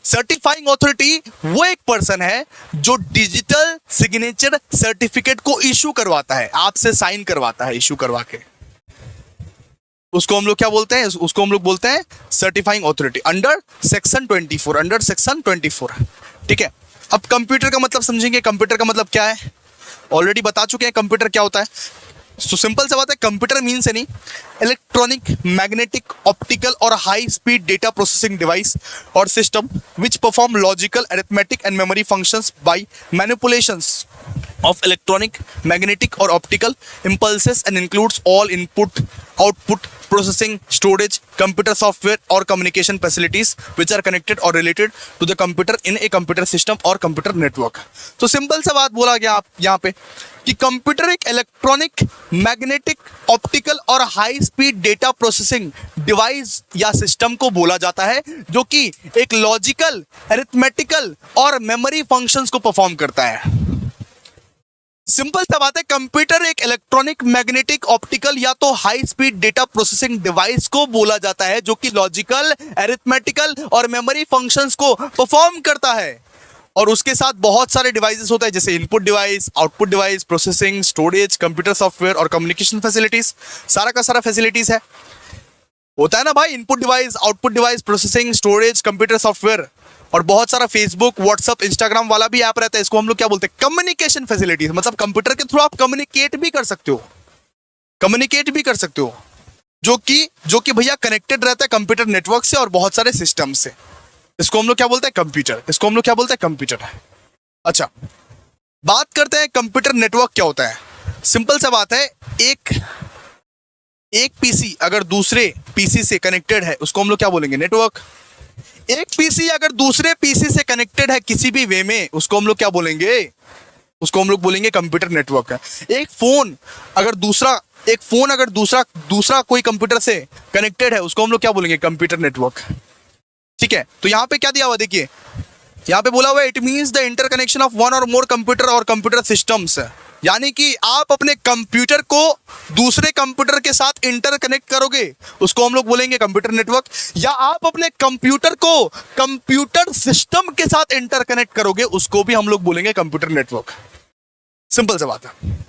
सर्टिफाइंग अथॉरिटी वो एक पर्सन है जो डिजिटल सिग्नेचर सर्टिफिकेट को इशू करवाता है, आपसे साइन करवाता है, इशू करवा के। उसको हम लोग क्या बोलते हैं, उसको हम लोग बोलते हैं सर्टिफाइंग अथॉरिटी अंडर सेक्शन 24, ठीक है। अब कंप्यूटर का मतलब समझेंगे, कंप्यूटर का मतलब क्या है, ऑलरेडी बता चुके हैं कंप्यूटर क्या होता है। तो सिंपल सा बात है, computer means any electronic, magnetic, optical और high speed data processing device और system which perform logical, arithmetic and memory functions by manipulations of electronic, magnetic or optical impulses and includes all input, output, processing, storage, computer software or communication facilities which are connected or related to the computer in a computer system or computer network। तो simple सा बात बोला गया आप यहाँ पे कि computer एक इलेक्ट्रॉनिक, मैग्नेटिक, ऑप्टिकल और high speed data processing device या सिस्टम को बोला जाता है जो कि एक लॉजिकल, अरिथमेटिकल और मेमोरी फंक्शंस को परफॉर्म करता है। सिंपल सा बात है, कंप्यूटर एक इलेक्ट्रॉनिक, मैग्नेटिक, ऑप्टिकल या तो high speed data processing device को बोला जाता है जो कि लॉजिकल, अरिथमेटिकल और मेमोरी फंक्शंस को परफॉर्म करता है। और उसके साथ बहुत सारे डिवाइसेस होता है जैसे input device, output device, processing, storage, computer software और कम्युनिकेशन फैसिलिटीज, सारा का सारा फैसिलिटीज है, होता है ना भाई। Input device, output device, processing, storage, computer software और बहुत सारा फेसबुक, व्हाट्सअप, इंस्टाग्राम वाला भी ऐप रहता है, इसको हम लोग क्या बोलते हैं, कम्युनिकेशन फैसिलिटीज। मतलब कंप्यूटर के थ्रू आप कम्युनिकेट भी कर सकते हो, जो कि भैया कनेक्टेड रहता है कंप्यूटर नेटवर्क से और बहुत सारे सिस्टम से। इसको हम लोग क्या बोलते हैं, कंप्यूटर। अच्छा, बात करते हैं कंप्यूटर नेटवर्क क्या होता है। सिंपल सा बात है, एक पीसी अगर दूसरे पीसी से कनेक्टेड है उसको हम लोग क्या बोलेंगे, नेटवर्क। एक पीसी अगर दूसरे पीसी से कनेक्टेड है किसी भी वे में, उसको हम लोग क्या बोलेंगे, कंप्यूटर नेटवर्क है। एक फोन अगर दूसरा कोई कंप्यूटर से कनेक्टेड है उसको हम लोग क्या बोलेंगे, कंप्यूटर नेटवर्क, ठीक है। तो यहाँ पे क्या दिया हुआ देखिए, यहाँ पे बोला हुआ है, it means the interconnection of one और मोर कंप्यूटर और कंप्यूटर सिस्टम्स। यानी कि आप अपने कंप्यूटर को दूसरे कंप्यूटर के साथ इंटरकनेक्ट करोगे, उसको हम लोग बोलेंगे कंप्यूटर नेटवर्क। या आप अपने कंप्यूटर को कंप्यूटर सिस्टम के साथ इंटरकनेक्ट करोगे, उसको भी हम लोग बोलेंगे कंप्यूटर नेटवर्क। सिंपल सा बात है।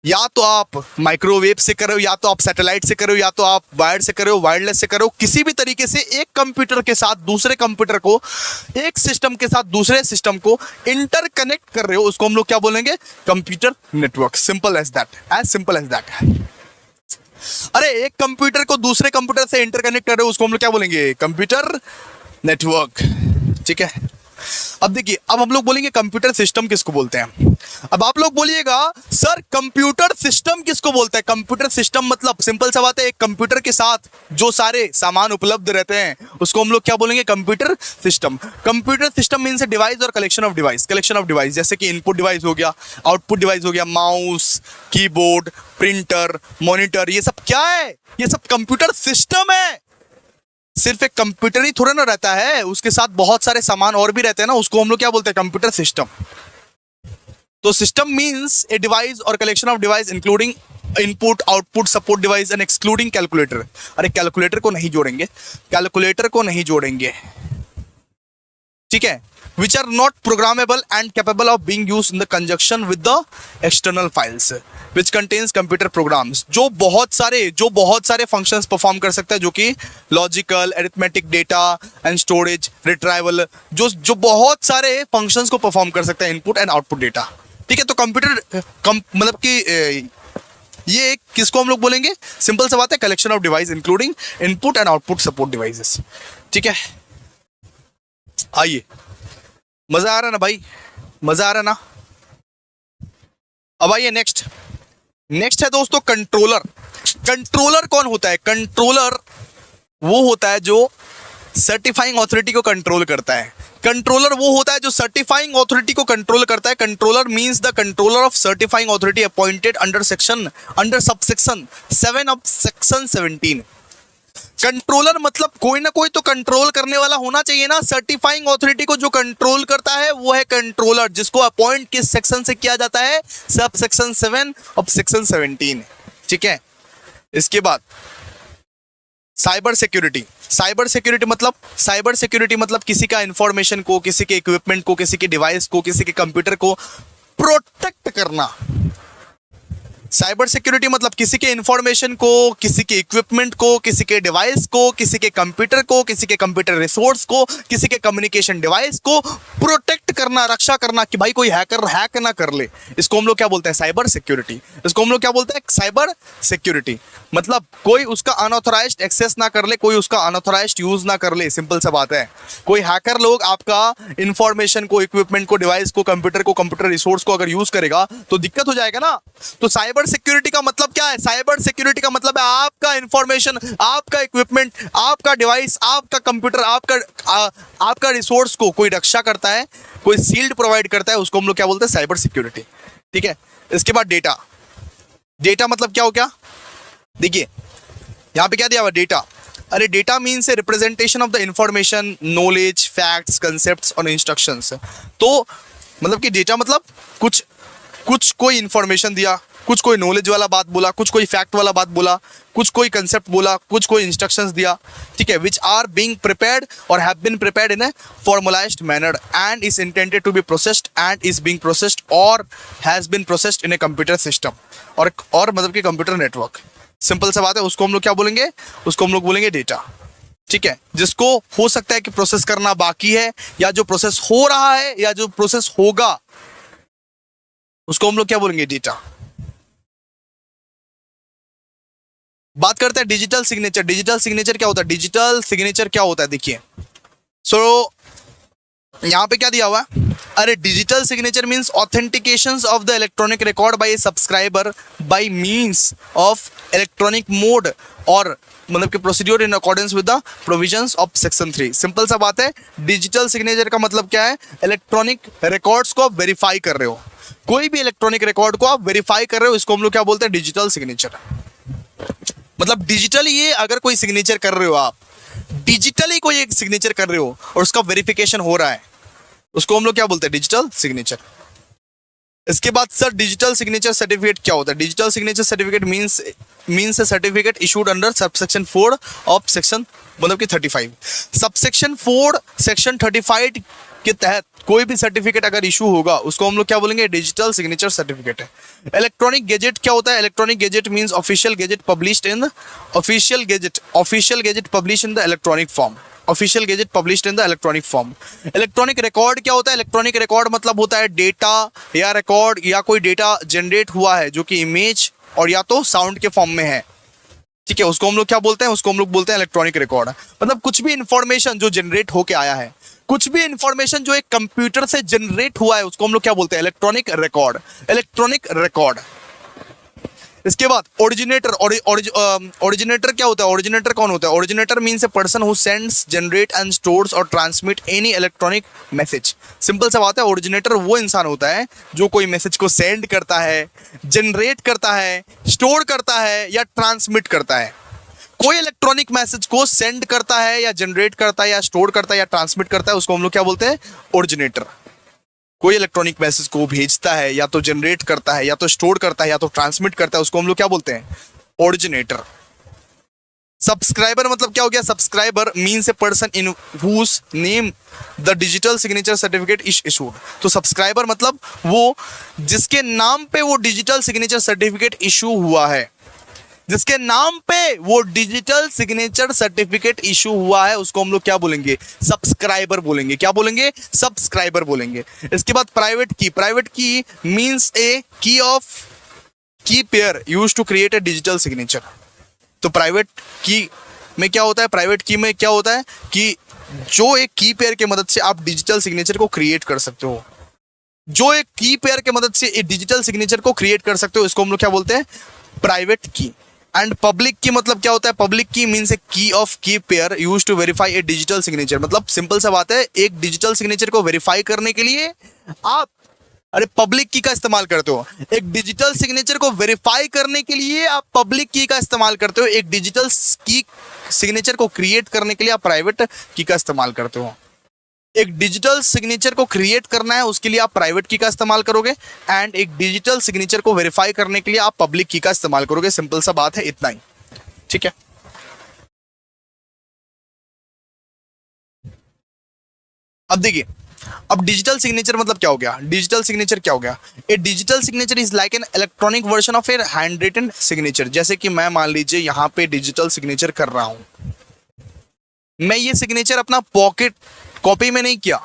या तो आप माइक्रोवेव से कर रहे हो, या तो आप सैटेलाइट से कर रहे हो, या तो आप वायर्ड से कर रहे हो, वायरलेस से कर रहे हो, किसी भी तरीके से एक कंप्यूटर के साथ दूसरे कंप्यूटर को, एक सिस्टम के साथ दूसरे सिस्टम को इंटरकनेक्ट कर रहे हो, उसको हम लोग क्या बोलेंगे? Computer network. Simple as that, as simple as that. अरे एक कंप्यूटर को दूसरे कंप्यूटर से इंटरकनेक्ट कर रहे हो, उसको हम लोग क्या बोलेंगे? Computer network. ठीक है। अब देखिए, अब हम लोग बोलेंगे कंप्यूटर सिस्टम किसको बोलते हैं। अब आप लोग बोलिएगा सर कंप्यूटर सिस्टम किसको बोलते हैं? कंप्यूटर सिस्टम मतलब सिंपल सा बात है, एक कंप्यूटर के साथ जो सारे सामान उपलब्ध रहते हैं उसको हम लोग क्या बोलेंगे? Computer system. Computer system means device और collection of device. Collection of device जैसे कि इनपुट डिवाइस हो गया, आउटपुट डिवाइस हो गया, माउस, कीबोर्ड, प्रिंटर, मॉनिटर, ये सब क्या है? ये सब कंप्यूटर सिस्टम है। सिर्फ एक कंप्यूटर ही थोड़ा ना रहता है, उसके साथ बहुत सारे सामान और भी रहते हैं ना, उसको हम लोग क्या बोलते हैं? Computer system. तो सिस्टम मींस ए डिवाइस और collection of device including input, output, support device and excluding calculator. अरे कैलकुलेटर को नहीं जोड़ेंगे, कैलकुलेटर को नहीं जोड़ेंगे, ठीक है। Which are not programmable and capable of being used in the conjunction with the external files which contains computer programs. जो बहुत सारे फंक्शंस परफॉर्म कर सकता है, जो कि logical, arithmetic, data and storage, retrieval, जो बहुत सारे फंक्शंस को परफॉर्म कर सकता है, इनपुट एंड आउटपुट डेटा। ठीक है। तो कंप्यूटर मतलब कि ये किसको हम लोग बोलेंगे? सिंपल सा बात है, collection of device including input and output support devices. ठीक है। आइए, मजा आ रहा है ना भाई? मजा आ रहा है ना? अब आइए नेक्स्ट है दोस्तों कंट्रोलर। कंट्रोलर कौन होता है? कंट्रोलर वो होता है जो सर्टिफाइंग अथॉरिटी को कंट्रोल करता है। कंट्रोलर वो होता है जो सर्टिफाइंग अथॉरिटी को कंट्रोल करता है। Controller means the controller of certifying authority appointed under subsection 7 of section 17। Controller मतलब कोई ना कोई तो कंट्रोल करने वाला होना चाहिए ना। सर्टिफाइंग अथॉरिटी को जो कंट्रोल करता है वो है कंट्रोलर, जिसको अपॉइंट किस सेक्शन से किया जाता है? Sub section 7 of section 17। ठीक है। इसके बाद साइबर सिक्योरिटी। साइबर सिक्योरिटी मतलब किसी का इंफॉर्मेशन को, किसी के इक्विपमेंट को, किसी के डिवाइस को, किसी के कंप्यूटर को प्रोटेक्ट करना। साइबर सिक्योरिटी मतलब किसी के इंफॉर्मेशन को, किसी के इक्विपमेंट को, किसी के डिवाइस को, किसी के कंप्यूटर को, किसी के कंप्यूटर रिसोर्स को, किसी के कम्युनिकेशन डिवाइस को प्रोटेक्ट करना, रक्षा करना कि भाई कोई हैकर हैक ना कर ले। इसको हम लोग क्या बोलते हैं? Cyber security. इसको हम लोग क्या बोलते हैं? Cyber security. मतलब कोई उसका अनऑथराइज्ड एक्सेस ना कर ले, कोई उसका अनऑथराइज्ड यूज ना कर ले। सिंपल सा बात है। कोई हैकर लोग आपका इंफॉर्मेशन को, इक्विपमेंट को, डिवाइस को, कंप्यूटर रिसोर्स को अगर यूज करेगा तो दिक्कत हो जाएगा ना। तो साइबर सिक्योरिटी का मतलब क्या है? साइबर सिक्योरिटी का मतलब है आपका इंफॉर्मेशन, आपका इक्विपमेंट, आपका डिवाइस, आपका कंप्यूटर, आपका रिसोर्स को कोई रक्षा करता है, कोई शील्ड प्रोवाइड करता है, उसको हम लोग क्या बोलते हैं? Cyber security. ठीक है। इसके बाद डेटा। डेटा मतलब क्या हो गया? देखिए यहां पे क्या दिया हुआ? डेटा। अरे data means a representation of the information, knowledge, facts, concepts और इंस्ट्रक्शंस। तो मतलब कि डेटा मतलब कुछ कोई इंफॉर्मेशन दिया, कुछ कोई नॉलेज वाला बात बोला, कुछ कोई फैक्ट वाला बात बोला, कुछ कोई कंसेप्ट बोला, कुछ कोई इंस्ट्रक्शंस दिया। ठीक है। विच आर बीइंग प्रिपेयर्ड और have been prepared in a formalised manner and is intended to be processed and is being processed और has been processed in a computer system और मतलब कि कंप्यूटर नेटवर्क। सिंपल सा बात है। उसको हम लोग क्या बोलेंगे? उसको हम लोग बोलेंगे डेटा। ठीक है। जिसको हो सकता है कि प्रोसेस करना बाकी है, या जो प्रोसेस हो रहा है, या जो प्रोसेस होगा, उसको हम लोग क्या बोलेंगे? डेटा। बात करते हैं डिजिटल सिग्नेचर। डिजिटल सिग्नेचर क्या होता है? डिजिटल सिग्नेचर क्या होता है? देखिए यहां पे क्या दिया हुआ है? अरे digital signature means authentications of the electronic record by A subscriber by means of electronic mode और मतलब कि procedure in accordance with the provisions of section 3। Simple सा बात है। डिजिटल सिग्नेचर का मतलब क्या है? इलेक्ट्रॉनिक रिकॉर्ड्स को आप वेरीफाई कर रहे हो, कोई भी इलेक्ट्रॉनिक रिकॉर्ड को आप वेरीफाई कर रहे हो, इसको हम लोग क्या बोलते हैं? Digital signature. मतलब डिजिटली ये अगर कोई सिग्नेचर कर रहे हो, आप डिजिटली कोई एक सिग्नेचर कर रहे हो और उसका वेरिफिकेशन हो रहा है, उसको हम लोग क्या बोलते हैं? Digital signature. इसके बाद सर डिजिटल सिग्नेचर सर्टिफिकेट क्या होता है? Digital signature certificate means A certificate issued under subsection 4 of section मतलब कि 35। सबसेक्शन 4 सेक्शन 35 के तहत कोई भी सर्टिफिकेट अगर इशू होगा उसको हम लोग क्या बोलेंगे? डिजिटल सिग्नेचर सर्टिफिकेट है। इलेक्ट्रॉनिक गेजेट क्या होता है? Electronic gazette means official gazette published in the electronic form. Official gazette published in the electronic form. Electronic record क्या होता है? इलेक्ट्रॉनिक रिकॉर्ड मतलब होता है डेटा या रिकॉर्ड या कोई डेटा जनरेट हुआ है जो कि इमेज और या तो साउंड के फॉर्म में है, ठीक है, उसको हम लोग क्या बोलते हैं? उसको हम लोग बोलते हैं इलेक्ट्रॉनिक रिकॉर्ड। मतलब कुछ भी इंफॉर्मेशन जो जनरेट होके आया है, कुछ भी इंफॉर्मेशन जो एक कंप्यूटर से जनरेट हुआ है उसको हम लोग क्या बोलते हैं? Electronic record. Electronic record. इसके बाद ओरिजिनेटर। ओरिजिनेटर क्या होता है? ओरिजिनेटर कौन होता है? Originator means a person who sends, generate and stores और transmit any electronic message. Simple सा बात है, ओरिजिनेटर वो इंसान होता है जो कोई मैसेज को सेंड करता है, जनरेट करता है, स्टोर करता है या ट्रांसमिट करता है। कोई इलेक्ट्रॉनिक मैसेज को सेंड करता है या जनरेट करता है या स्टोर करता है या ट्रांसमिट करता है उसको हम लोग क्या बोलते हैं? ओरिजिनेटर। कोई इलेक्ट्रॉनिक मैसेज को भेजता है या तो जनरेट करता है या तो स्टोर करता है या तो ट्रांसमिट करता है उसको हम लोग क्या बोलते हैं? ओरिजिनेटर। सब्सक्राइबर मतलब क्या हो गया? Subscriber means a person in whose name the digital signature certificate is issued. तो सब्सक्राइबर मतलब वो जिसके नाम पे वो डिजिटल सिग्नेचर सर्टिफिकेट इशू हुआ है, जिसके नाम पे वो डिजिटल सिग्नेचर सर्टिफिकेट इशू हुआ है उसको हम लोग क्या बोलेंगे? सब्सक्राइबर बोलेंगे। क्या बोलेंगे? सब्सक्राइबर बोलेंगे। इसके बाद प्राइवेट की। प्राइवेट की means a key pair used to create a digital signature. तो प्राइवेट की में क्या होता है? प्राइवेट की में क्या होता है कि जो एक की पेयर के मदद से आप डिजिटल सिग्नेचर को क्रिएट कर सकते हो, जो एक की पेयर के मदद से एक डिजिटल सिग्नेचर को क्रिएट कर सकते हो इसको हम लोग क्या बोलते हैं? प्राइवेट की। एंड पब्लिक की मतलब क्या होता है? पब्लिक की means A key of key pair use to verify a digital signature. मतलब सिंपल सा बात है, एक डिजिटल सिग्नेचर को वेरीफाई करने के लिए आप पब्लिक की का इस्तेमाल करते हो। एक डिजिटल सिग्नेचर को वेरीफाई करने के लिए आप पब्लिक की का इस्तेमाल करते हो। एक डिजिटल की सिग्नेचर को क्रिएट करने के लिए आप प्राइवेट की का इस्तेमाल करते हो। एक डिजिटल सिग्नेचर को क्रिएट करना है उसके लिए आप प्राइवेट की का इस्तेमाल करोगे एंड एक डिजिटल सिग्नेचर को वेरीफाई करने के लिए आप पब्लिक की का इस्तेमाल करोगे। सिंपल सा बात है, इतना ही, ठीक है। अब देखिए, अब डिजिटल सिग्नेचर मतलब क्या हो गया? डिजिटल सिग्नेचर क्या हो गया? A digital signature is like an electronic version of a handwritten signature. जैसे कि मैं मान लीजिए यहां पे डिजिटल सिग्नेचर कर रहा हूं, मैं ये सिग्नेचर अपना पॉकेट कॉपी में नहीं किया,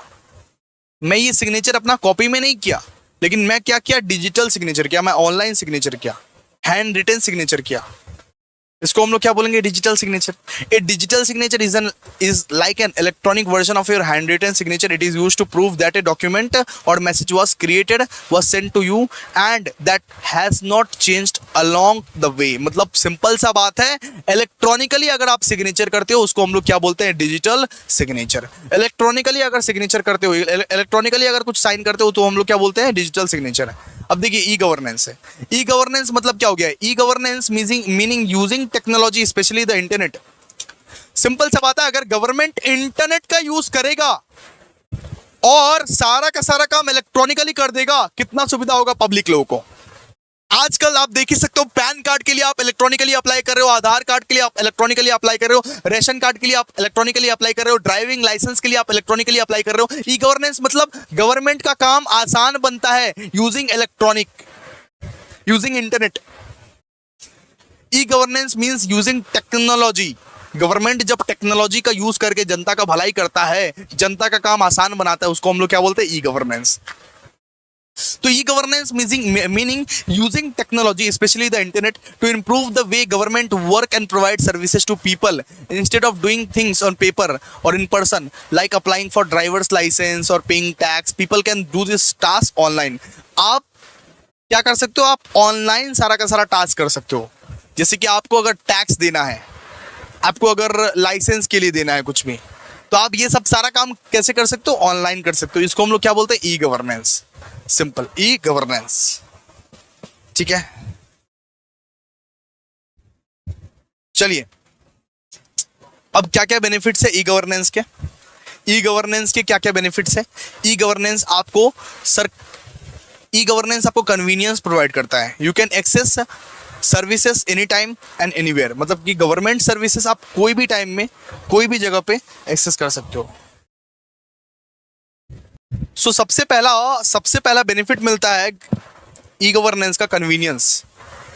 मैं ये सिग्नेचर अपना कॉपी में नहीं किया, लेकिन मैं क्या किया? डिजिटल सिग्नेचर किया, मैं ऑनलाइन सिग्नेचर किया, हैंड रिटन सिग्नेचर किया। इसको हम लोग क्या बोलेंगे? Digital signature. A digital signature is like an electronic version of your handwritten signature. It is used to prove that a document और message was created, was sent to you and that has not changed along the way. मतलब simple सा बात है, electronically अगर आप signature करते हो उसको हम लोग क्या बोलते हैं? Digital signature. इलेक्ट्रॉनिकली अगर सिग्नेचर करते हो, इलेक्ट्रॉनिकली अगर कुछ साइन करते हो तो हम लोग क्या बोलते हैं? Digital signature. अब देखिए ई गवर्नेंस है। ई गवर्नेंस मतलब क्या हो गया? ई governance meaning using technology specially the internet. Simple सा बात है, अगर गवर्नमेंट इंटरनेट का यूज करेगा और सारा का सारा काम इलेक्ट्रॉनिकली कर देगा, कितना सुविधा होगा पब्लिक लोगों को। आजकल आप देख ही सकते हो, पैन कार्ड के लिए आप इलेक्ट्रॉनिकली अप्लाई कर रहे हो, आधार कार्ड के लिए आप इलेक्ट्रॉनिकली अप्लाई कर रहे हो, रेशन कार्ड के लिए आप इलेक्ट्रॉनिकली अप्लाई कर रहे हो, ड्राइविंग लाइसेंस के लिए आप इलेक्ट्रॉनिकली अप्लाई कर रहे हो। ई गवर्नेंस मतलब गवर्नमेंट का काम आसान बनता है using electronic, using internet. E governance means using technology. Government जब टेक्नोलॉजी का यूज करके जनता का भलाई करता है, जनता का काम आसान बनाता है, उसको हम लोग क्या बोलते हैं? E governance. तो e governance meaning using technology specially the internet to improve the way government work and provide services to people instead of doing things on paper or in person like applying for driver's license or paying tax. People can do this task online. आप क्या कर सकते हो? आप online सारा का सारा task कर सकते हो। जैसे कि आपको अगर टैक्स देना है, आपको अगर लाइसेंस के लिए देना है कुछ भी, तो आप ये सब सारा काम कैसे कर सकते हो? ऑनलाइन कर सकते हो। इसको हम लोग क्या बोलते हैं? E governance. Simple, e governance, ठीक है। चलिए, अब क्या क्या बेनिफिट्स है ई गवर्नेंस के? ई गवर्नेंस के क्या क्या बेनिफिट्स है? ई गवर्नेंस आपको ई गवर्नेंस आपको कन्वीनियंस प्रोवाइड करता है। You can access services any time and anywhere, मतलब कि गवर्नमेंट सर्विसेज आप कोई भी टाइम में कोई भी जगह पे एक्सेस कर सकते हो। सो सबसे पहला बेनिफिट मिलता है ई गवर्नेंस का, कन्वीनियंस।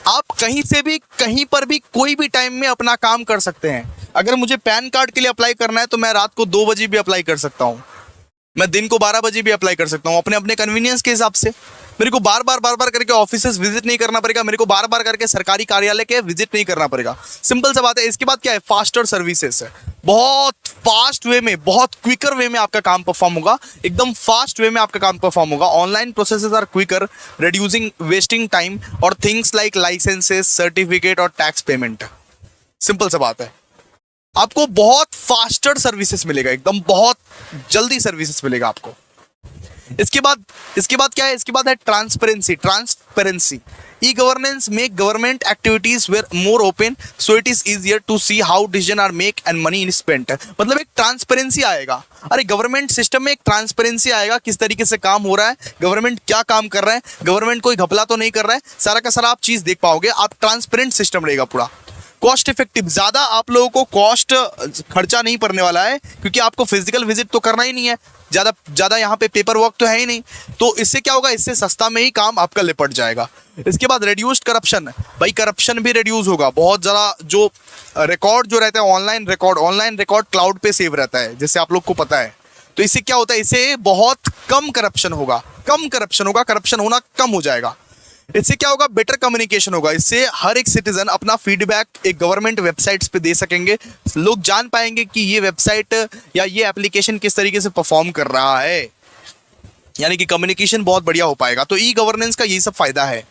आप कहीं से भी कहीं पर भी कोई भी टाइम में अपना काम कर सकते हैं। अगर मुझे पैन कार्ड के लिए अप्लाई करना है तो मैं रात को 2 बजे भी अप्लाई कर सकता हूँ, मैं दिन को 12 बजे भी अप्लाई कर सकता हूँ, अपने अपने कन्वीनियंस के हिसाब से। मेरे को बार बार करके ऑफिसेस विजिट नहीं करना पड़ेगा, मेरे को बार बार करके सरकारी कार्यालय के विजिट नहीं करना पड़ेगा। सिंपल सा बात है। इसके बाद क्या है, फास्टर सर्विसेज है। बहुत फास्ट वे में, बहुत क्विकर वे में आपका काम परफॉर्म होगा, एकदम फास्ट वे में आपका काम परफॉर्म होगा। Online processes are quicker, reducing wasting time और थिंग्स लाइक लाइसेंसेस, सर्टिफिकेट और टैक्स पेमेंट। सिंपल सा बात है। आपको बहुत फास्टर सर्विसेज मिलेगा, एकदम बहुत जल्दी सर्विसेज मिलेगा आपको। इसके बाद क्या है, इसके बाद है transparency. E governance make government activities were more open, so it is easier to see how decision are make and money is spent. मतलब एक ट्रांसपेरेंसी आएगा। अरे गवर्नमेंट सिस्टम में एक ट्रांसपेरेंसी आएगा, किस तरीके से काम हो रहा है, गवर्नमेंट क्या काम कर रहा है, गवर्नमेंट कोई घपला तो नहीं कर रहा है, सारा का सारा आप चीज देख पाओगे। आप ट्रांसपेरेंट सिस्टम रहेगा पूरा। कॉस्ट इफेक्टिव, ज़्यादा आप लोगों को कॉस्ट खर्चा नहीं पड़ने वाला है, क्योंकि आपको फिजिकल विजिट तो करना ही नहीं है, ज़्यादा यहाँ पे पेपर वर्क तो है ही नहीं। तो इससे क्या होगा, इससे सस्ता में ही काम आपका निपट जाएगा। इसके बाद रिड्यूस्ड करप्शन। भाई करप्शन भी रिड्यूस होगा बहुत ज़्यादा। जो रिकॉर्ड जो रहता है ऑनलाइन रिकॉर्ड क्लाउड पे सेव रहता है, जैसे आप लोग को पता है। तो इससे क्या होता है, इससे बहुत कम करप्शन होगा, करप्शन होना कम हो जाएगा। इससे क्या होगा, बेटर कम्युनिकेशन होगा। इससे हर एक सिटीजन अपना फीडबैक एक गवर्नमेंट वेबसाइट्स पे दे सकेंगे। लोग जान पाएंगे कि ये वेबसाइट या ये एप्लीकेशन किस तरीके से परफॉर्म कर रहा है, यानी कि कम्युनिकेशन बहुत बढ़िया हो पाएगा। तो ई गवर्नेंस का ये सब फायदा है।